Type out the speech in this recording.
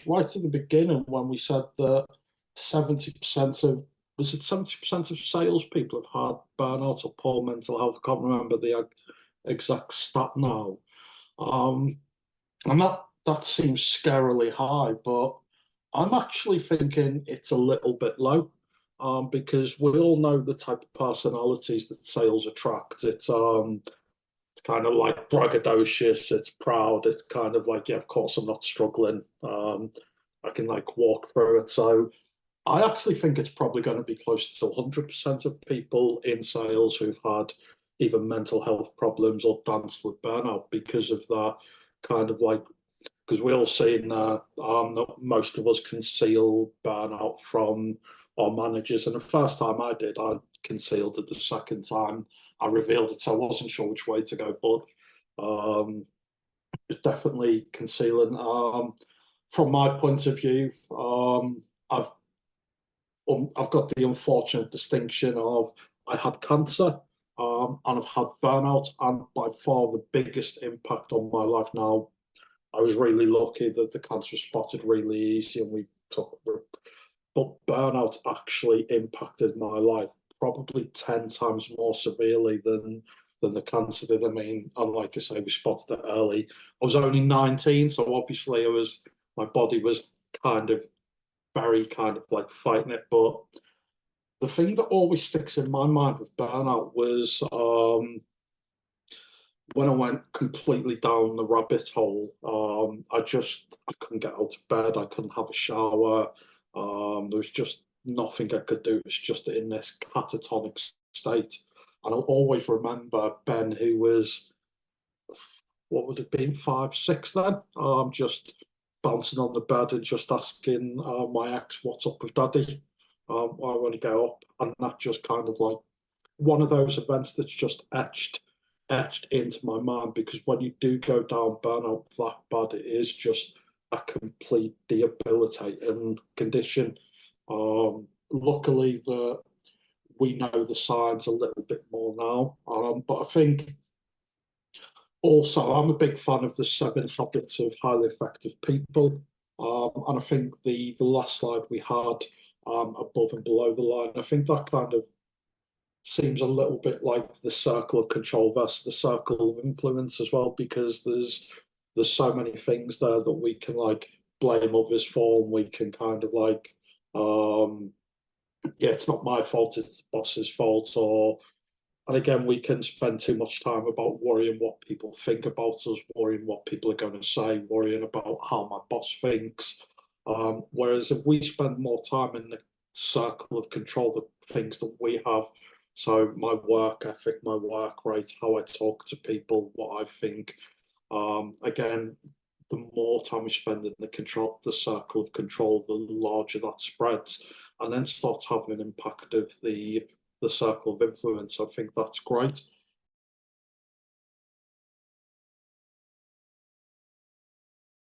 right at the beginning when we said that 70% of, was it 70% of salespeople have had burnout or poor mental health? I can't remember the exact stat now. And that seems scarily high, but I'm actually thinking it's a little bit low, because we all know the type of personalities that sales attract. It's kind of like braggadocious, it's proud, it's kind of like, yeah, of course I'm not struggling. I can like walk through it. So I actually think it's probably going to be close to 100% of people in sales who've had either mental health problems or danced with burnout because of that kind of like, because we all seen that most of us conceal burnout from our managers. And the first time I did, I concealed it. The second time, I revealed it. So I wasn't sure which way to go, but it's definitely concealing. From my point of view, I've got the unfortunate distinction of I had cancer, and I've had burnout, and by far the biggest impact on my life now. I was really lucky that the cancer was spotted really easy and we took it. But burnout actually impacted my life probably 10 times more severely than the cancer did. I mean, and like I say, we spotted it early. I was only 19, so obviously my body was kind of very kind of like fighting it. But the thing that always sticks in my mind with burnout was when I went completely down the rabbit hole. I couldn't get out of bed. I couldn't have a shower. There was just nothing I could do. It was just in this catatonic state. And I'll always remember Ben, who was, what would it been, 5, 6 then? Just bouncing on the bed and just asking my ex, "What's up with Daddy? Why won't he go up?" And that just kind of like one of those events that's just etched into my mind, because when you do go down burnout that bad, it is just a complete debilitating condition. Luckily that we know the signs a little bit more now, but I think also I'm a big fan of the 7 habits of highly effective people, and I think the last slide we had, above and below the line, I think that kind of seems a little bit like the circle of control versus the circle of influence as well, because there's so many things there that we can like blame others for, and we can kind of like, yeah, it's not my fault, it's the boss's fault. Or, and again, we can spend too much time about worrying what people think about us, worrying what people are going to say, worrying about how my boss thinks. Whereas if we spend more time in the circle of control, the things that we have, so my work ethic, my work rate, how I talk to people, what I think, again, the more time we spend in the circle of control, the larger that spreads, and then starts having an impact of the circle of influence. I think that's great.